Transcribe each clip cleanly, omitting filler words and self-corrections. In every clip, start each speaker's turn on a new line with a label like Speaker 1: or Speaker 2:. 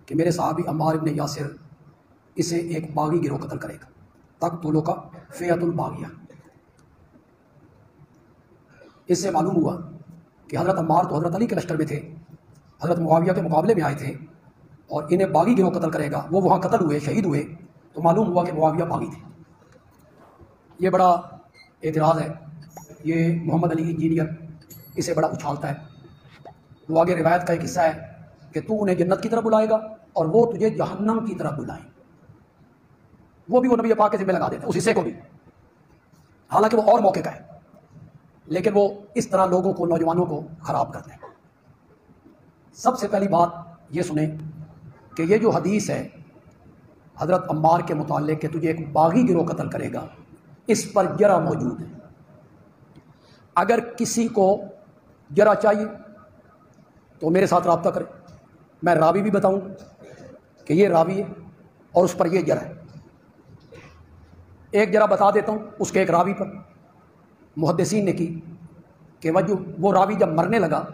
Speaker 1: کہ میرے صحابی عمار ابن یاسر اسے ایک باغی گروہ قتل کرے گا، تک طولوں کا فیعت الباغیہ۔ اس سے معلوم ہوا کہ حضرت عمار تو حضرت علی کے لشکر میں تھے، حضرت معاویہ کے مقابلے میں آئے تھے، اور انہیں باغی گروہ قتل کرے گا، وہ وہاں قتل ہوئے، شہید ہوئے، تو معلوم ہوا کہ معاویہ باغی تھے۔ یہ بڑا اعتراض ہے، یہ محمد علی انجینئر اسے بڑا اچھالتا ہے۔ وہ آگے روایت کا ایک حصہ ہے کہ تو انہیں جنت کی طرف بلائے گا اور وہ تجھے جہنم کی طرف بلائیں، وہ بھی وہ نبی پاک کے ذمہ لگا دیتے اس حصے کو بھی، حالانکہ وہ اور موقع کا ہے، لیکن وہ اس طرح لوگوں کو، نوجوانوں کو خراب کرتے ہیں۔ سب سے پہلی بات یہ سنیں کہ یہ جو حدیث ہے حضرت عمار کے متعلق کہ تجھے ایک باغی گروہ قتل کرے گا، اس پر جرح موجود ہے۔ اگر کسی کو جرح چاہیے تو میرے ساتھ رابطہ کرے، میں راوی بھی بتاؤں کہ یہ راوی ہے اور اس پر یہ جرح ہے۔ ایک جرح بتا دیتا ہوں اس کے ایک راوی پر محدثین نے کی کہ وہ راوی جب مرنے لگا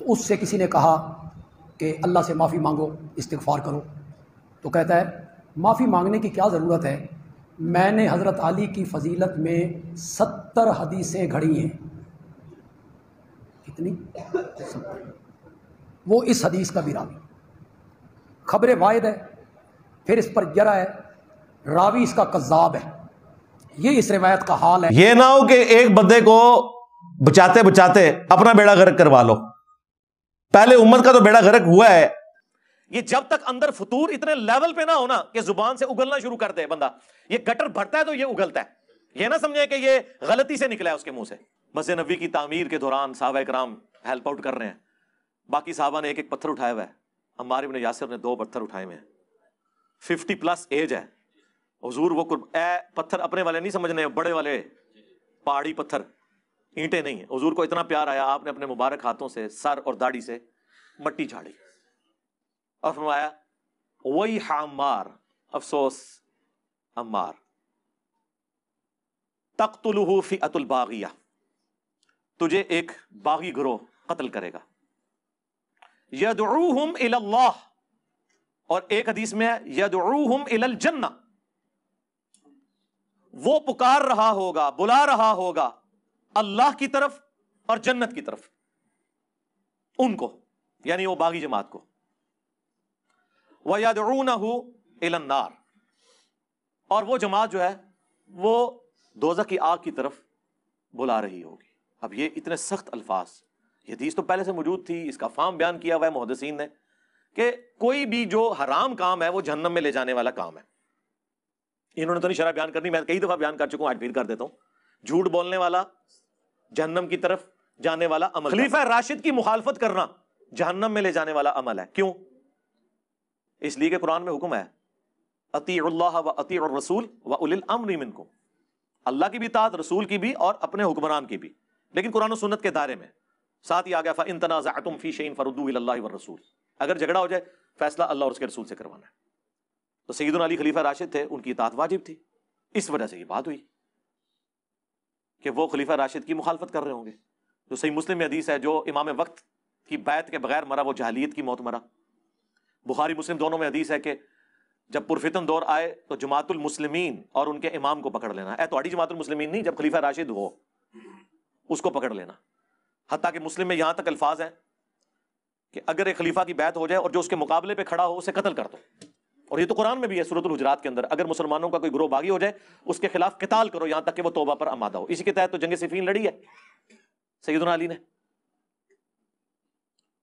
Speaker 1: تو اس سے کسی نے کہا کہ اللہ سے معافی مانگو، استغفار کرو، تو کہتا ہے معافی مانگنے کی کیا ضرورت ہے، میں نے حضرت علی کی فضیلت میں 70 حدیثیں گھڑی ہیں۔ کتنی؟ 70۔ وہ اس حدیث کا بھی راوی، خبر واحد ہے، پھر اس پر جرح ہے، راوی اس کا کذاب ہے۔ یہ اس روایت کا حال ہے۔
Speaker 2: یہ نہ ہو کہ ایک بندے کو بچاتے بچاتے اپنا بیڑا غرق کروا لو، پہلے امت کا تو بیڑا غرق ہوا ہے۔
Speaker 3: یہ جب تک اندر فطور اتنے لیول پہ نہ ہونا کہ زبان سے اگلنا شروع کر دے بندہ، یہ گٹر بھرتا ہے تو یہ اگلتا ہے، یہ نہ سمجھے کہ یہ غلطی سے نکلا ہے اس کے منہ سے۔ مسجد نبوی کی تعمیر کے دوران صحابہ کرام ہیلپ آؤٹ کر رہے ہیں، باقی صحابہ نے ایک ایک پتھر اٹھایا ہوا ہے، عمار ابن یاسر نے 2 پتھر اٹھائے ہوئے ہیں، 50+ ایج ہے۔ حضور وہ اے پتھر اپنے والے نہیں سمجھنے، بڑے والے پہاڑی پتھر، اینٹیں نہیں ہیں۔ حضور کو اتنا پیار آیا، آپ نے اپنے مبارک ہاتھوں سے سر اور داڑھی سے مٹی جھاڑی اور فرمایا وہی عمار، افسوس عمار، تقتلہ فئۃ الباغیہ، تجھے ایک باغی گروہ قتل کرے گا، یدعوہم الی اللہ، اور ایک حدیث میں ہے یدعوہم الی الجنہ، وہ پکار رہا ہوگا، بلا رہا ہوگا اللہ کی طرف اور جنت کی طرف، ان کو یعنی وہ باغی جماعت کو، وَيَدْعُونَهُ إِلَى النَّارِ، اور وہ جماعت جو ہے وہ دوزخ کی آگ کی طرف بلا رہی ہوگی۔ اب یہ اتنے سخت الفاظ، یہ حدیث تو پہلے سے موجود تھی، اس کا فہم بیان کیا ہوا ہے محدثین نے کہ کوئی بھی جو حرام کام ہے وہ جہنم میں لے جانے والا کام ہے۔ انہوں نے تو نہیں شرح بیان کرنی، میں کئی دفعہ بیان کر چکا ہوں، آج پھر کر دیتا ہوں۔ جھوٹ بولنے والا جہنم کی طرف جانے والا عمل، خلیفہ راشد کی مخالفت کرنا جہنم میں لے جانے والا عمل ہے۔ کیوں؟ اس لیے کہ قرآن میں حکم ہے اطیعوا اللہ و اطیعوا الرسول و اولی الامر منکم، اللہ کی بھی اطاعت، رسول کی بھی، اور اپنے حکمران کی بھی، لیکن قرآن و سنت کے دائرے میں۔ ساتھ ہی آ گیا فَإِن تَنَازَعْتُمْ فِي شَيْءٍ فَرُدُّوهُ إِلَى اللَّهِ وَالرَّسُولِ، اگر جھگڑا ہو جائے فیصلہ اللہ اور اس کے رسول سے کروانا ہے۔ تو سیدنا علی خلیفہ راشد تھے، ان کی اطاعت واجب تھی، اس وجہ سے یہ بات ہوئی کہ وہ خلیفہ راشد کی مخالفت کر رہے ہوں گے۔ جو صحیح مسلم میں حدیث ہے جو امام وقت کی بیعت کے بغیر مرا وہ جاہلیت کی موت مرا۔ بخاری مسلم دونوں میں حدیث ہے کہ جب پرفتن دور آئے تو جماعت المسلمین اور ان کے امام کو پکڑ لینا، اے تہاڈی جماعت المسلمین نہیں، جب خلیفہ راشد ہو اس کو پکڑ لینا۔ حتیٰ کہ مسلم میں یہاں تک الفاظ ہیں کہ اگر ایک خلیفہ کی بیعت ہو جائے اور جو اس کے مقابلے پہ کھڑا ہو اسے قتل کر دو، اور یہ تو قرآن میں بھی ہے سورۃ الحجرات کے اندر، اگر مسلمانوں کا کوئی گروہ باغی ہو جائے اس کے خلاف قتال کرو یہاں تک کہ وہ توبہ پر آمادہ ہو۔ اسی کے تحت تو جنگ صفین لڑی ہے سیدنا علی نے۔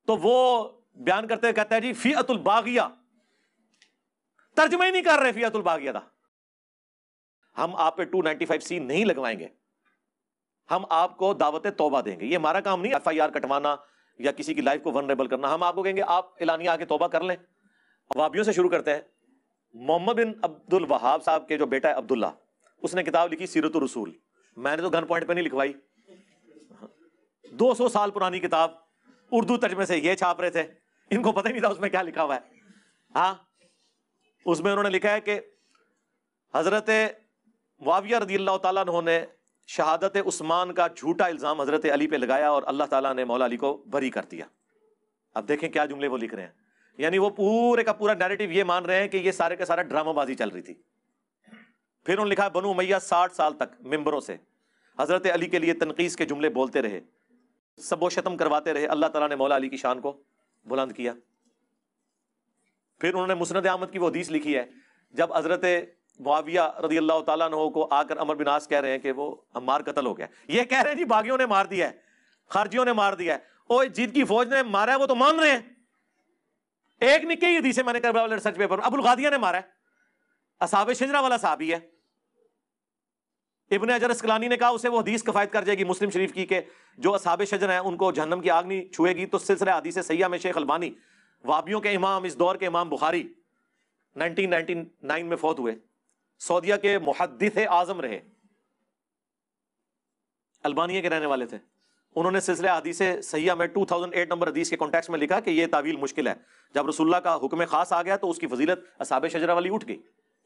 Speaker 3: تو وہ بیان کرتے ہوئے کہتا ہے جی فئۃ الباغیہ، ترجمہ ہی نہیں کر رہے فئۃ الباغیہ دا، ہم آپ پہ 295C نہیں لگوائیں گے، ہم آپ کو دعوت توبہ دیں گے۔ یہ ہمارا کام نہیں FIR کٹوانا یا کسی کی لائف کو ونریبل کرنا، ہم آپ کو کہیں گے آپ اعلانیہ آ کے توبہ کر لیں۔ وہابیوں سے شروع کرتے ہیں۔ محمد بن عبد الوہاب صاحب کے جو بیٹا ہے عبداللہ، اس نے کتاب لکھی سیرت الرسول، میں نے تو گن پوائنٹ پہ نہیں لکھوائی، 200 سال پرانی کتاب، اردو ترجمے سے یہ چھاپ رہے تھے، ان کو پتہ ہی نہیں تھا اس میں کیا لکھا ہوا ہے۔ ہاں، اس میں انہوں نے لکھا ہے کہ حضرت معاویہ رضی اللہ تعالیٰ عنہ نے شہادت عثمان کا جھوٹا الزام حضرت علی پہ لگایا اور اللہ تعالیٰ نے مولا علی کو بری کر دیا۔ اب دیکھیں کیا جملے وہ لکھ رہے ہیں یعنی وہ پورے کا پورا نیریٹو یہ مان رہے ہیں کہ یہ سارے کا سارا ڈرامہ بازی چل رہی تھی. پھر انہوں نے لکھا بنو امیہ 60 سال تک ممبروں سے حضرت علی کے لیے تنقیص کے جملے بولتے رہے, سب و شتم کرواتے رہے. اللہ تعالیٰ نے مولا علی کی شان کو بلند کیا. پھر انہوں نے مسند احمد کی وہ حدیث لکھی ہے جب حضرت معاویہ رضی اللہ تعالیٰ عنہ کو آ کر عمرو بن عاص کہہ رہے ہیں کہ وہ عمار قتل ہو گیا, یہ کہہ رہے ہیں جی باغیوں نے مار دیا ہے, خارجیوں نے مار دیا ہے. اوہ جن کی فوج نے مارا ہے وہ تو مان رہے ہیں. ایک نکی حدیث ہے میں نے کربلا والے ریسرچ پیپر ابو الغادیہ نے مارا ہے, اصحاب شجرہ والا صحابی ہے. ابن حجر اسقلانی نے کہا اسے وہ حدیث کفایت کر جائے گی مسلم شریف کی کہ جو اصحاب شجر ہیں ان کو جہنم کی آگ نہیں چھوئے گی. تو سلسلہ حدیث صحیحہ میں شیخ البانی وہابیوں کے امام, اس دور کے امام بخاری 1999 میں فوت ہوئے, سعودیہ کے محدث اعظم رہے, البانیہ کے رہنے والے تھے. انہوں نے سلسلہ حدیث صحیحہ میں 2008 نمبر حدیث کے کانٹیکسٹ میں لکھا کہ یہ تعویل مشکل ہے. جب رسول اللہ کا حکم خاص آ گیا تو اس کی فضیلت اصحاب شجرہ والی اٹھ گئی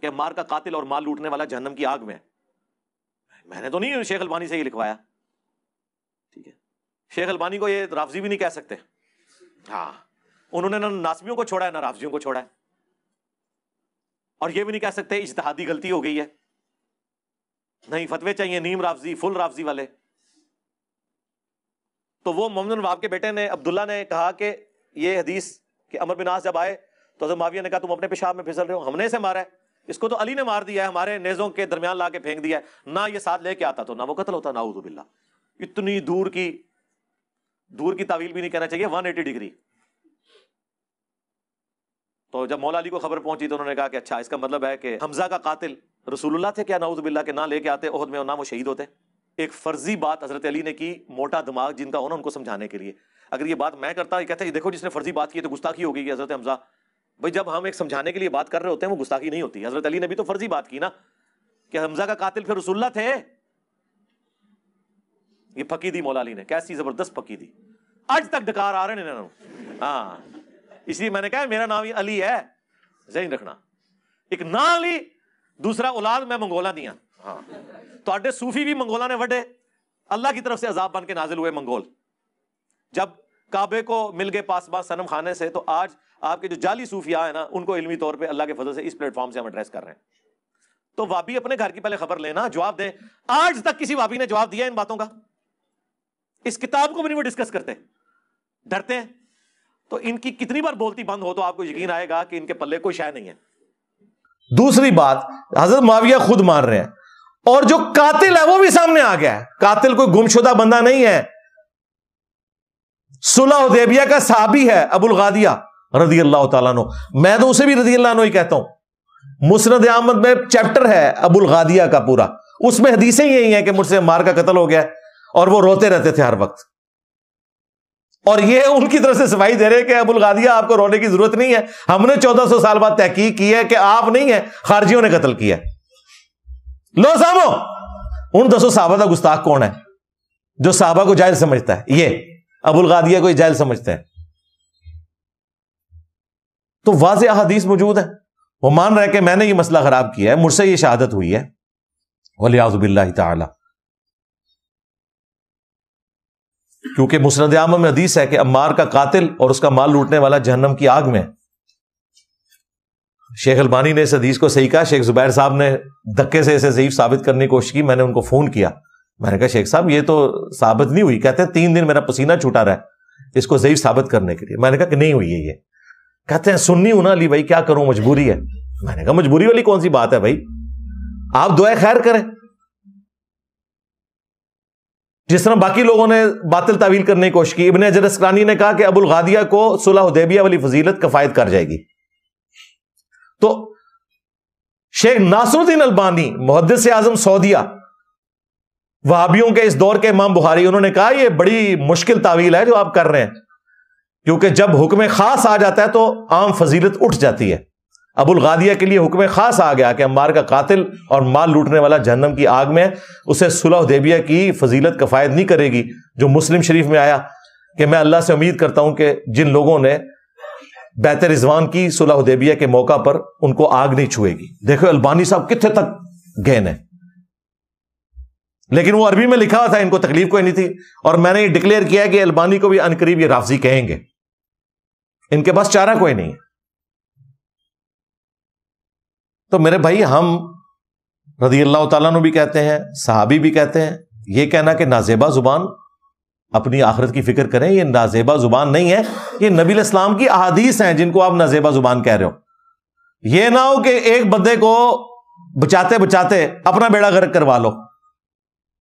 Speaker 3: کہ مار کا قاتل اور مال لوٹنے والا جہنم کی آگ میں ہے. میں نے تو نہیں شیخ البانی سے یہ لکھوایا, ٹھیک ہے. شیخ البانی کو یہ رافضی بھی نہیں کہہ سکتے. ہاں, انہوں نے نہ ناسبیوں کو چھوڑا ہے نہ رافضیوں کو چھوڑا ہے, اور یہ بھی نہیں کہہ سکتے اجتہادی غلطی ہو گئی ہے. نہیں, فتوے چاہیے نیم رافضی فل رافضی والے. تو وہ محمد بن وہاب کے بیٹے نے عبداللہ نے کہا کہ یہ حدیث کہ عمرو بن عاص جب آئے تو حضرت معاویہ نے کہا تم اپنے پیشاب میں پھسل رہے ہو, ہم نے اسے مارا ہے, اس کو تو علی نے مار دیا ہے, ہمارے نیزوں کے درمیان لا کے پھینک دیا ہے, نہ یہ ساتھ لے کے آتا تو نہ وہ قتل ہوتا, نعوذ باللہ. اتنی دور کی تعویل بھی نہیں کہنا چاہیے, 180 ڈگری. تو جب مولا علی کو خبر پہنچی تو انہوں نے کہا کہ اچھا اس کا مطلب ہے کہ حمزہ کا قاتل رسول اللہ تھے کیا, نعوذ باللہ, کہ نہ لے کے آتے احد میں اور نہ وہ شہید ہوتے. ایک فرضی بات حضرت علی نے کی, موٹا دماغ جن کا ہونا ان کو سمجھانے کے لیے. اگر یہ بات میں کرتا, یہ کہتے ہیں دیکھو جس نے فرضی بات کی تو گستاخی ہو گئی حضرت حمزہ. بھائی جب ہم ایک سمجھانے کے لیے بات کر رہے ہوتے ہیں وہ گستاخی نہیں ہوتی. حضرت علی نے بھی تو فرضی بات کی نا کہ حمزہ کا قاتل پھر رسول اللہ تھے. یہ پکی دی مولا علی نے, کیسی زبردست پکی دی, آج تک ڈکار آ رہے ہیں. ہاں, اس لیے میں نے کہا میرا نام ہی علی ہے, ذہن رکھنا. ایک نا علی, دوسرا اولاد میں منگولا دیا. ہاں, تو اڈے صوفی بھی منگولا نے وڈے, اللہ کی طرف سے عذاب بن کے نازل ہوئے منگول. جب کعبے کو مل گئے پاسباں صنم خانے سے, تو آج آپ کے جو جعلی صوفیاء ہیں نا ان کو علمی طور پہ اللہ کے فضل سے اس پلیٹ فارم سے ہم ایڈریس کر رہے ہیں. تو وابی اپنے گھر کی پہلے خبر لینا, جواب دیں. آج تک کسی وابی نے جواب دیا ان باتوں کا؟ اس کتاب کو بھی نہیں وہ ڈسکس کرتے, ڈرتے ہیں. تو ان کی کتنی بار بولتی بند ہو تو آپ کو یقین آئے گا کہ ان کے پلے کوئی شے نہیں ہے.
Speaker 2: دوسری بات, حضرت معاویہ خود مار رہے ہیں, اور جو قاتل ہے وہ بھی سامنے آ گیا ہے. قاتل کوئی گمشدہ بندہ نہیں ہے, صلح حدیبیہ کا صحابی ہے ابو الغادیہ رضی اللہ تعالیٰ عنہ. میں تو اسے بھی رضی اللہ عنہ ہی کہتا ہوں. مسند احمد میں چیپٹر ہے ابو الغادیہ کا پورا, اس میں حدیثیں یہی ہیں کہ مجھ سے عمار کا قتل ہو گیا, اور وہ روتے رہتے تھے ہر وقت. اور یہ ان کی طرف سے صفائی دے رہے کہ ابو الغادیہ آپ کو رونے کی ضرورت نہیں ہے, ہم نے 1400 سال بعد تحقیق کی ہے کہ آپ نہیں ہیں, خارجیوں نے قتل کیا. لو سامو, ان 10 صحابہ کا گستاخ کون ہے جو صحابہ کو جاہل سمجھتا ہے؟ یہ ابو الغادیہ کو جاہل سمجھتے ہیں. تو واضح احادیث موجود ہے, وہ مان رہا ہے کہ میں نے یہ مسئلہ خراب کیا ہے, مجھ سے یہ شہادت ہوئی ہے, والعیاذ باللہ تعالی. کیونکہ مسند احمد میں حدیث ہے کہ عمار کا قاتل اور اس کا مال لوٹنے والا جہنم کی آگ میں. شیخ البانی نے اس حدیث کو صحیح کہا. شیخ زبیر صاحب نے دھکے سے اسے ضعیف ثابت کرنے کی کوشش کی. میں نے ان کو فون کیا, میں نے کہا شیخ صاحب یہ تو ثابت نہیں ہوئی. کہتے ہیں 3 دن میرا پسینہ چھوٹا رہا اس کو ضعیف ثابت کرنے کے لیے. میں نے کہا کہ نہیں ہوئی ہے. یہ کہتے ہیں سننی ہوں نا علی بھائی, کیا کروں, مجبوری ہے. میں نے کہا مجبوری والی کون سی بات ہے بھائی, آپ دعائے خیر کریں. جس طرح باقی لوگوں نے باطل تعویل کرنے کی کوشش کی. ابن حجر اسقلانی نے کہا کہ ابو الغادیہ کو صلح حدیبیہ والی فضیلت کفایت کر جائے گی. تو شیخ ناصر الدین البانی محدث اعظم سعودیہ, وہابیوں کے اس دور کے امام بخاری, انہوں نے کہا یہ بڑی مشکل تعویل ہے جو آپ کر رہے ہیں, کیونکہ جب حکم خاص آ جاتا ہے تو عام فضیلت اٹھ جاتی ہے. ابو الغادیہ کے لیے حکم خاص آ گیا کہ عمار کا قاتل اور مال لوٹنے والا جہنم کی آگ میں, اسے صلح حدیبیہ کی فضیلت کفایت نہیں کرے گی. جو مسلم شریف میں آیا کہ میں اللہ سے امید کرتا ہوں کہ جن لوگوں نے بیعت رضوان کی صلح حدیبیہ کے موقع پر, ان کو آگ نہیں چھوئے گی. دیکھو البانی صاحب کتنے تک گین ہے, لیکن وہ عربی میں لکھا ہوا تھا, ان کو تکلیف کوئی نہیں تھی. اور میں نے یہ ڈکلیئر کیا کہ البانی کو بھی عنقریب یہ رافضی کہیں گے, ان کے پاس چارہ کوئی نہیں ہے. تو میرے بھائی ہم رضی اللہ تعالیٰ عنہ بھی کہتے ہیں, صحابی بھی کہتے ہیں, یہ کہنا کہ نازیبا زبان اپنی آخرت کی فکر کریں, یہ نازیبا زبان نہیں ہے, یہ نبی علیہ السلام کی احادیث ہیں جن کو آپ نازیبا زبان کہہ رہے ہو. یہ نہ ہو کہ ایک بندے کو بچاتے بچاتے اپنا بیڑا غرق کروا لو.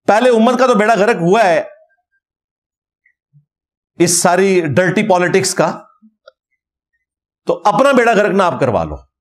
Speaker 2: پہلے امت کا تو بیڑا غرق ہوا ہے اس ساری ڈرٹی پالیٹکس کا, تو اپنا بیڑا غرق نہ آپ کروا لو.